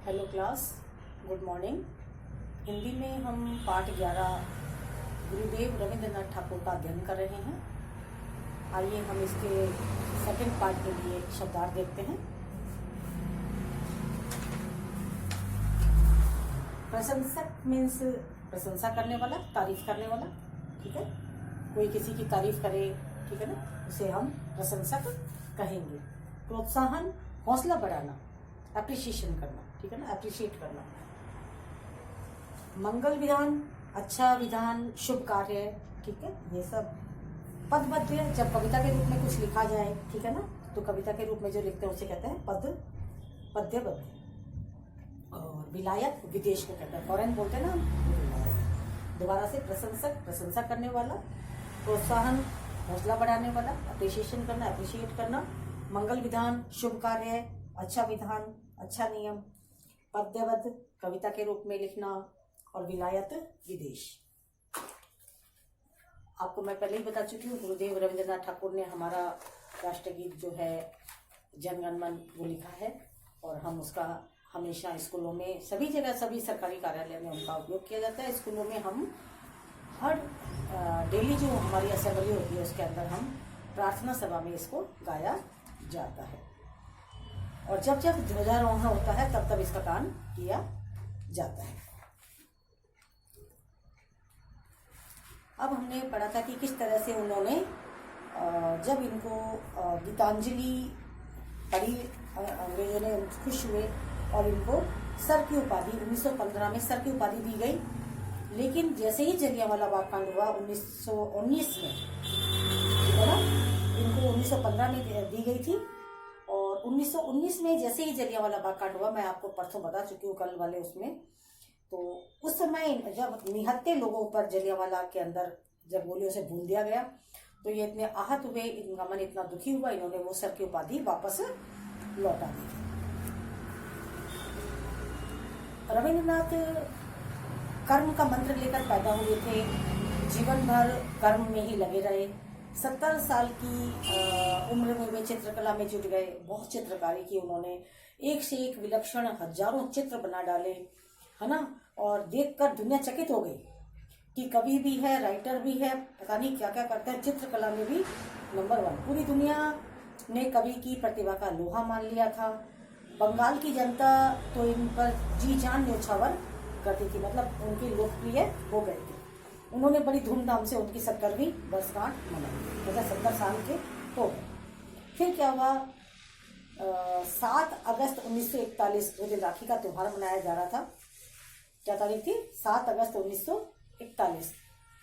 Hello class, good morning. Hindi में हम पाठ 11 गुरुदेव रविंद्रनाथ ठाकुर का अध्ययन कर रहे हैं। आइए हम इसके सेकंड पार्ट के लिए शब्दार्थ देखते हैं। प्रशंसक मीन्स प्रशंसा करने वाला, तारीफ करने वाला। ठीक है, कोई किसी की तारीफ करे, ठीक है ना, उसे हम प्रशंसक कहेंगे। प्रोत्साहन, हौसला बढ़ाना, एप्रिशिएशन करना, ठीक है ना, एप्रिशिएट करना। मंगल विधान, अच्छा विधान, शुभ कार्य, ठीक है, ये सब। पदबद्ध, जब कविता के रूप में कुछ लिखा जाए, ठीक है ना, तो कविता के रूप में जो लिखते हैं उसे कहते हैं पद्यबद्ध। और विलायक, विदेश को कहते हैं, फॉरेन बोलते हैं ना हम। दोबारा से, प्रशंसक, प्रशंसा करने वाला। प्रोत्साहन, हौसला बढ़ाने वाला, अप्रिशिएशन करना, एप्रिशिएट करना। मंगल विधान, शुभ कार्य, अच्छा विधान, अच्छा नियम। पद्यबद्ध, कविता के रूप में लिखना। और विलायत, विदेश। आपको मैं पहले ही बता चुकी हूँ, गुरुदेव रविंद्रनाथ ठाकुर ने हमारा राष्ट्रगीत जो है जन गण मन वो लिखा है, और हम उसका हमेशा स्कूलों में, सभी जगह, सभी सरकारी कार्यालय में उनका उपयोग किया जाता है। स्कूलों में हम हर डेली जो हमारी असेंबली होती है उसके अंदर हम प्रार्थना सभा में इसको गाया जाता है। और जब जब ध्वजारोहण होता है तब तब इसका गान किया जाता है। अब हमने पढ़ा था कि किस तरह से उन्होंने जब इनको गीतांजलि पढ़ी, अंग्रेजों ने खुश हुए और इनको सर की उपाधि 1915 में सर की उपाधि दी गई। लेकिन जैसे ही जलियांवाला बाग कांड हुआ 1919 में, है ना, इनको 1915 में दी गई थी। और 1919 में जैसे ही जलियांवाला बाग कांड हुआ, मैं आपको परसों बता चुकी हूँ कल वाले उसमें, तो उस समय जब निहत्थे लोगों पर जलियांवाला के अंदर जब गोलियों से भून दिया गया, तो ये इतने आहत हुए, इनका मन इतना दुखी हुआ, इन्होंने वो सर की उपाधि वापस लौटा दी। रविंद्रनाथ कर्म का मंत्र लेकर पैदा हुए थे, जीवन भर कर्म में ही लगे रहे। 70 साल की उम्र में वे चित्रकला में जुट गए। बहुत चित्रकारी की उन्होंने, एक से एक विलक्षण हजारों चित्र बना डाले, है ना। और देखकर दुनिया चकित हो गई कि कवि भी है, राइटर भी है, पता नहीं क्या क्या करते हैं। चित्रकला में भी नंबर 1। पूरी दुनिया ने कवि की प्रतिभा का लोहा मान लिया था। बंगाल की जनता तो इन पर जी जान न्योछावर करती थी, मतलब उनकी लोकप्रिय हो गए थे। उन्होंने बड़ी धूमधाम से उनकी 70वीं वर्षगांठ मनाई, मतलब 70 साल के हो गए। फिर क्या हुआ, 7 अगस्त 1941 वो दिन राखी का त्यौहार मनाया जा रहा था। क्या तारीख थी? 7 अगस्त 1941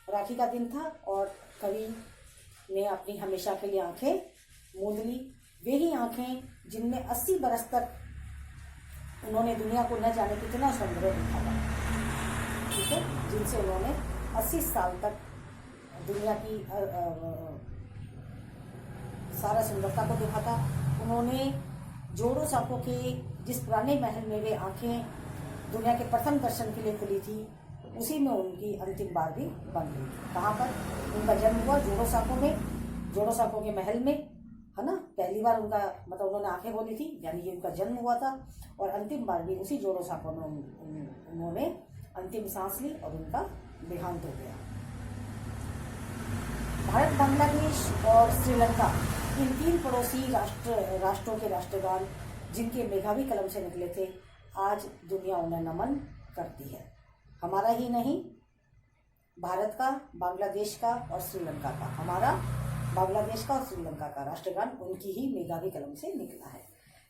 राखी का दिन था। और कवि ने अपनी हमेशा के लिए आंखें मूंद ली। वे ही आंखें जिनमें 80 बरस तक उन्होंने दुनिया को न जाने कितना सौंदर्य देखा था, ठीक है, जिनसे उन्होंने 80 साल तक दुनिया की सारा सुंदरता को देखा था। उन्होंने जोड़ों सांपों के जिस पुराने महल में वे आंखें दुनिया के प्रथम दर्शन के लिए खुली थी, उसी में उनकी अंतिम बार भी बन गई। कहाँ पर उनका जन्म हुआ? जोड़ों सांपों में, जोड़ों सांपों के महल में, है ना। पहली बार उनका मतलब उन्होंने आंखें खोली थी, यानी कि उनका जन्म हुआ था। और अंतिम बार भी उसी जोड़ों सांपों में उन्होंने अंतिम सांस ली और उनका देहांत हो गया। भारत, बांग्लादेश और श्रीलंका, इन 3 पड़ोसी राष्ट्रों के राष्ट्रगान जिनके मेघावी कलम से निकले थे, आज दुनिया उन्हें नमन करती है। हमारा ही नहीं, भारत का, बांग्लादेश का और श्रीलंका का, हमारा, बांग्लादेश का और श्रीलंका का राष्ट्रगान उनकी ही मेघावी कलम से निकला है।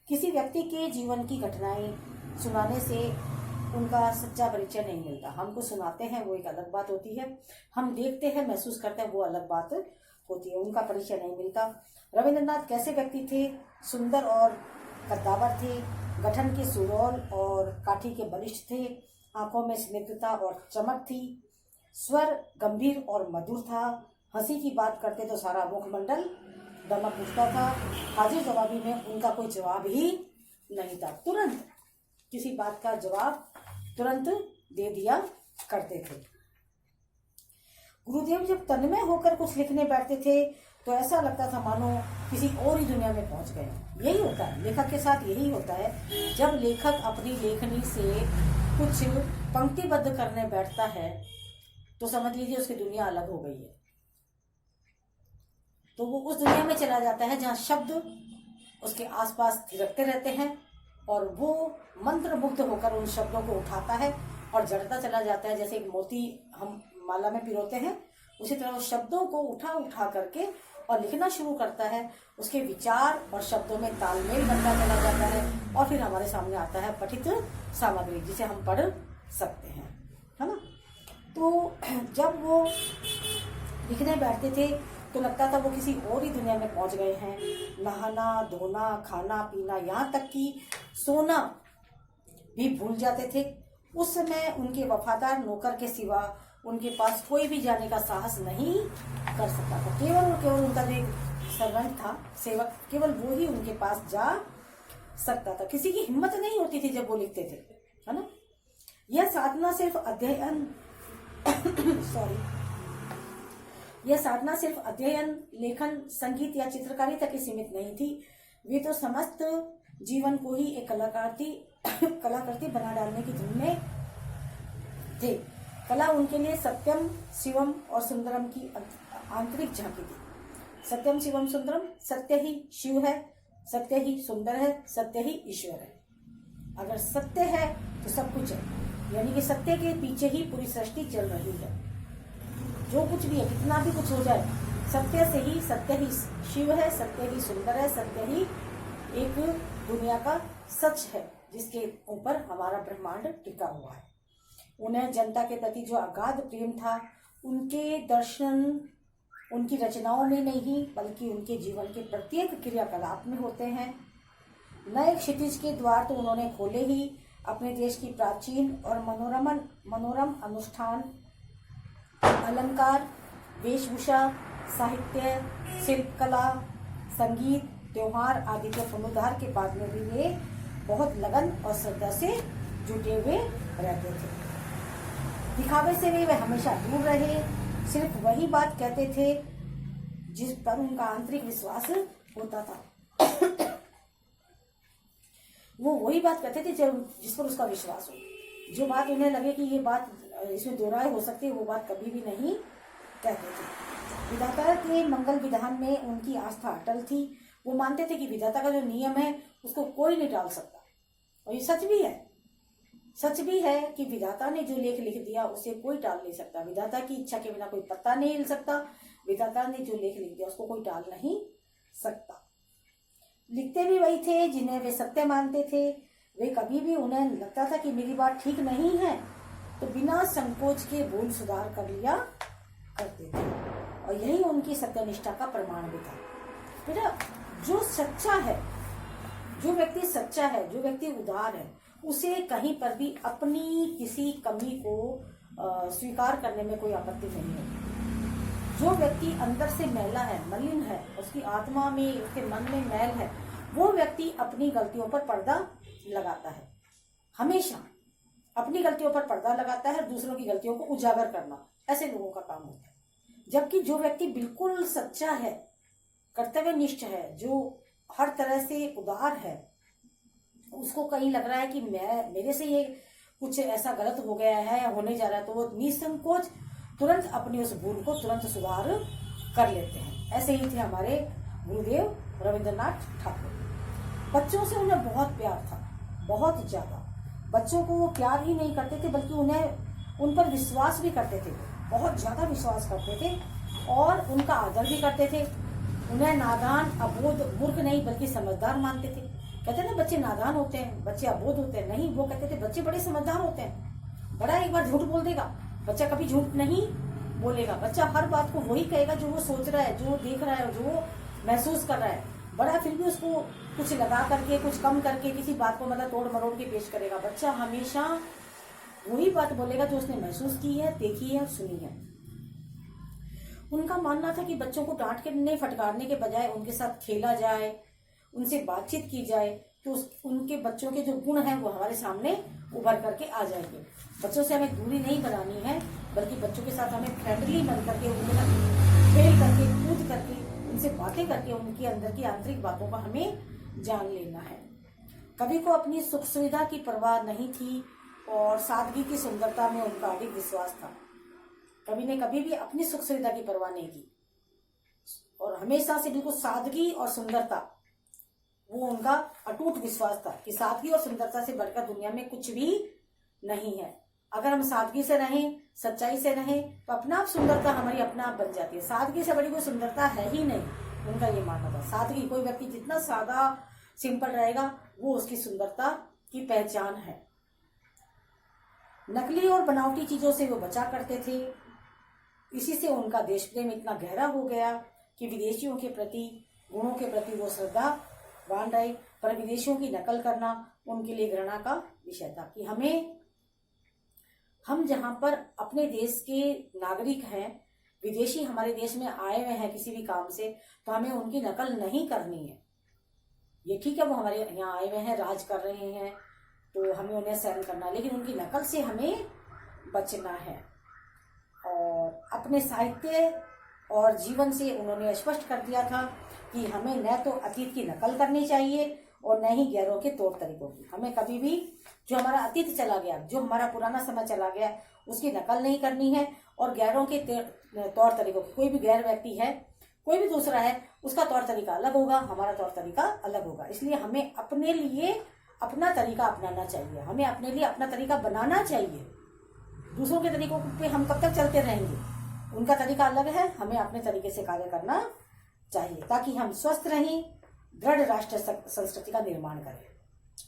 किसी व्यक्ति के जीवन की घटनाएं सुनाने से उनका सच्चा परिचय नहीं मिलता। हमको सुनाते हैं वो एक अलग बात होती है, हम देखते हैं, महसूस करते हैं, वो अलग बात होती है, उनका परिचय नहीं मिलता। रविंद्रनाथ कैसे व्यक्ति थे? सुंदर और कद्दावर थे, गठन के सुडौल और काठी के बलिष्ठ थे, आंखों में स्निग्धता और चमक थी, स्वर गंभीर और मधुर था, हंसी की बात करते तो सारा मुखमंडल दमक उठता था, हाजिर जवाबी में उनका कोई जवाब ही नहीं था, तुरंत किसी बात का जवाब तुरंत दे दिया करते थे। गुरुदेव जब तन्मय होकर कुछ लिखने बैठते थे तो ऐसा लगता था मानो किसी और ही दुनिया में पहुंच गए। यही होता है लेखक के साथ, यही होता है। जब लेखक अपनी लेखनी से कुछ पंक्तिबद्ध करने बैठता है तो समझ लीजिए उसकी दुनिया अलग हो गई है। तो वो उस दुनिया में चला जाता है जहाँ शब्द उसके आसपास थिरकते रहते हैं और वो मंत्र मुग्ध होकर उन शब्दों को उठाता है और जड़ता चला जाता है। जैसे एक मोती हम माला में पिरोते हैं, उसी तरह वो शब्दों को उठा उठा करके और लिखना शुरू करता है। उसके विचार और शब्दों में तालमेल बनता चला जाता है और फिर हमारे सामने आता है पठित सामग्री जिसे हम पढ़ सकते हैं, है ना। तो जब वो लिखने बैठते थे तो लगता था वो किसी और ही दुनिया में पहुंच गए हैं। नहाना धोना खाना पीना यहाँ तक कि सोना भी भूल जाते थे। उस समय उनके वफादार नौकर के सिवा उनके पास कोई भी जाने का साहस नहीं कर सकता था। केवल और केवल उनका जो एक सर्वेंट था, सेवक, केवल वो ही उनके पास जा सकता था। किसी की हिम्मत नहीं होती थी जब वो लिखते थे, है ना। यह साधना सिर्फ अध्ययन यह साधना सिर्फ अध्ययन, लेखन, संगीत या चित्रकारी तक ही सीमित नहीं थी। वे तो समस्त जीवन को ही एक कलाकृति बना डालने की धुन में थे। कला उनके लिए सत्यम शिवम और सुंदरम की आंतरिक झांकी थी। सत्यम शिवम सुंदरम, सत्य ही शिव है, सत्य ही सुंदर है, सत्य ही ईश्वर है। अगर सत्य है तो सब कुछ है, यानी कि सत्य के पीछे ही पूरी सृष्टि चल रही है। जो कुछ भी है, कितना भी कुछ हो जाए, सत्य ही शिव है, सत्य ही सुंदर है, सत्य ही एक दुनिया का सच है जिसके ऊपर हमारा ब्रह्मांड टिका हुआ है। उन्हें जनता के प्रति जो अगाध प्रेम था, उनके दर्शन उनकी रचनाओं में नहीं बल्कि उनके जीवन के प्रत्येक क्रियाकलाप में होते हैं। नए क्षितिज के द्वार तो उन्होंने खोले ही। अपने देश की प्राचीन और मनोरम अनुष्ठान, अलंकार, वेशभूषा, साहित्य, शिल्पकला, संगीत, त्योहार आदि के पुनरुद्धार के बाद में भी वे बहुत लगन और श्रद्धा से जुटे हुए रहते थे। दिखावे से वे हमेशा दूर रहे। सिर्फ वही बात कहते थे जिस पर उनका आंतरिक विश्वास होता था। वो वही बात कहते थे जिस पर उसका विश्वास हो। जो बात उन्हें लगे कि ये बात इसमें दो राय हो सकती है, वो बात कभी भी नहीं कहते थे। विधाता के मंगल विधान में उनकी आस्था अटल थी। वो मानते थे कि विधाता का जो नियम है उसको कोई नहीं टाल सकता। और ये सच भी है कि विधाता ने जो लेख लिख दिया उसे कोई टाल नहीं सकता। विधाता की इच्छा के बिना कोई पत्ता नहीं हिल सकता। विधाता ने जो लेख लिख दिया उसको कोई टाल नहीं सकता। लिखते भी वही थे जिन्हें वे सत्य मानते थे। वे कभी भी उन्हें लगता था कि मेरी बात ठीक नहीं है तो बिना संकोच के भूल सुधार कर लिया करते थे। और यही उनकी सत्यनिष्ठा का प्रमाण भी था। बेटा, जो सच्चा है, जो व्यक्ति सच्चा है, जो व्यक्ति उदार है, उसे कहीं पर भी अपनी किसी कमी को स्वीकार करने में कोई आपत्ति नहीं है। जो व्यक्ति अंदर से मैला है, मलिन है, उसकी आत्मा में, उसके मन में मैल है, वो व्यक्ति अपनी गलतियों पर पर्दा लगाता है। हमेशा अपनी गलतियों पर पर्दा लगाता है, दूसरों की गलतियों को उजागर करना ऐसे लोगों का काम होता है। जबकि जो व्यक्ति बिल्कुल सच्चा है, कर्तव्यनिष्ठ है, जो हर तरह से उदार है, उसको कहीं लग रहा है कि मेरे से ये कुछ ऐसा गलत हो गया है, होने जा रहा है, तो वो निसंकोच तुरंत अपनी उस भूल को तुरंत सुधार कर लेते हैं। ऐसे ही थे हमारे गुरुदेव रविंद्रनाथ ठाकुर। बच्चों से उन्हें बहुत प्यार था, बहुत ज्यादा। बच्चों को वो प्यार ही नहीं करते थे बल्कि उन्हें उन पर विश्वास भी करते थे, बहुत ज्यादा विश्वास करते थे और उनका आदर भी करते थे। उन्हें नादान, अबोध, मूर्ख नहीं बल्कि समझदार मानते थे। कहते ना बच्चे नादान होते हैं, बच्चे अबोध होते हैं, नहीं, वो कहते थे बच्चे बड़े समझदार होते हैं। बड़ा एक बार झूठ बोल देगा, बच्चा कभी झूठ नहीं बोलेगा। बच्चा हर बात को वही कहेगा जो वो सोच रहा है, जो वो देख रहा है, जो वो महसूस कर रहा है। बड़ा फिर भी उसको कुछ लगा करके, कुछ कम करके, किसी बात को मतलब तोड़ मरोड़ के पेश करेगा। बच्चा हमेशा वही बात बोलेगा जो उसने महसूस की है, देखी है, सुनी है। उनका मानना था कि बच्चों को डांट के नहीं, फटकारने के बजाय उनके साथ खेला जाए, उनसे बातचीत की जाए तो उनके बच्चों के जो गुण हैं वो हमारे सामने उभर करके आ जाएंगे। बच्चों से हमें दूरी नहीं बनानी है बल्कि बच्चों के साथ हमें फ्रेंडली बन करके, उनके साथ खेल करके, कूद करके, उनसे बातें करके उनके अंदर की आंतरिक बातों का हमें जान लेना है। कवि को अपनी सुख सुविधा की परवाह नहीं थी और सादगी की सुंदरता में उनका अधिक विश्वास था। कवि ने कभी भी अपनी सुख सुविधा की परवाह नहीं की और हमेशा से बिल्कुल सादगी और सुंदरता, वो उनका अटूट विश्वास था कि सादगी और सुंदरता से बढ़कर दुनिया में कुछ भी नहीं है। अगर हम सादगी से रहें, सच्चाई से रहें, तो अपना आप सुंदरता हमारी अपना आप बन जाती है। सादगी से बड़ी कोई सुंदरता है ही नहीं, उनका ये मानना था। सादगी, कोई व्यक्ति जितना सादा सिंपल रहेगा वो उसकी सुंदरता की पहचान है। नकली और बनावटी चीजों से वो बचा करते थे। इसी से उनका देश प्रेम इतना गहरा हो गया कि विदेशियों के प्रति, गुणों के प्रति वो श्रद्धावान रहे, पर विदेशियों की नकल करना उनके लिए घृणा का विषय था कि हम जहां पर अपने देश के नागरिक हैं, विदेशी हमारे देश में आए हुए हैं किसी भी काम से, तो हमें उनकी नकल नहीं करनी है। ये ठीक है, वो हमारे यहाँ आए हुए हैं, राज कर रहे हैं, तो हमें उन्हें सहन करना है, लेकिन उनकी नकल से हमें बचना है। और अपने साहित्य और जीवन से उन्होंने स्पष्ट कर दिया था कि हमें न तो अतीत की नकल करनी चाहिए और न ही गैरों के तौर तरीकों की। हमें कभी भी जो हमारा अतीत चला गया, जो हमारा पुराना समय चला गया, उसकी नकल नहीं करनी है। और गैरों के तौर तरीकों की, कोई भी गैर व्यक्ति है, कोई भी दूसरा है, उसका तौर तरीका अलग होगा, हमारा तौर तरीका अलग होगा। इसलिए हमें अपने लिए अपना तरीका अपनाना चाहिए, हमें अपने लिए अपना तरीका बनाना चाहिए। दूसरों के तरीकों पे हम कब तक चलते रहेंगे? उनका तरीका अलग है, हमें अपने तरीके से कार्य करना चाहिए ताकि हम स्वस्थ रहें, दृढ़ राष्ट्र संस्कृति का निर्माण करें।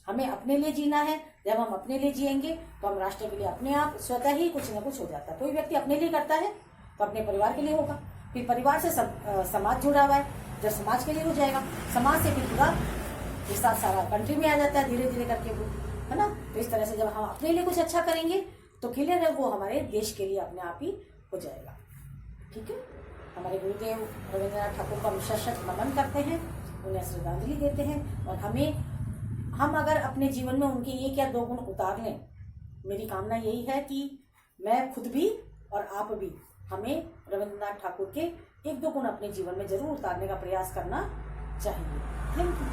हमें अपने लिए जीना है। जब हम अपने लिए जिएंगे तो हम राष्ट्र के लिए अपने आप स्वतः ही कुछ न कुछ हो जाता है। कोई व्यक्ति अपने लिए करता है तो अपने परिवार के लिए होगा, फिर परिवार से समाज जुड़ा हुआ है, जब समाज के लिए हो जाएगा, समाज से फिर पूरा एक साथ सारा कंट्री में आ जाता है धीरे धीरे करके वो, है ना। तो इस तरह से जब हम अपने लिए कुछ अच्छा करेंगे तो क्लियर है वो हमारे देश के लिए अपने आप ही हो जाएगा। ठीक है, हमारे गुरुदेव रविंद्रनाथ ठाकुर का विशेषत नमन करते हैं, उन्हें श्रद्धांजलि देते हैं। और हम अगर अपने जीवन में उनके एक या दो गुण उतार लें, मेरी कामना यही है कि मैं खुद भी और आप भी, हमें रविंद्रनाथ ठाकुर के एक दो गुण अपने जीवन में जरूर उतारने का प्रयास करना चाहिए। Thank you.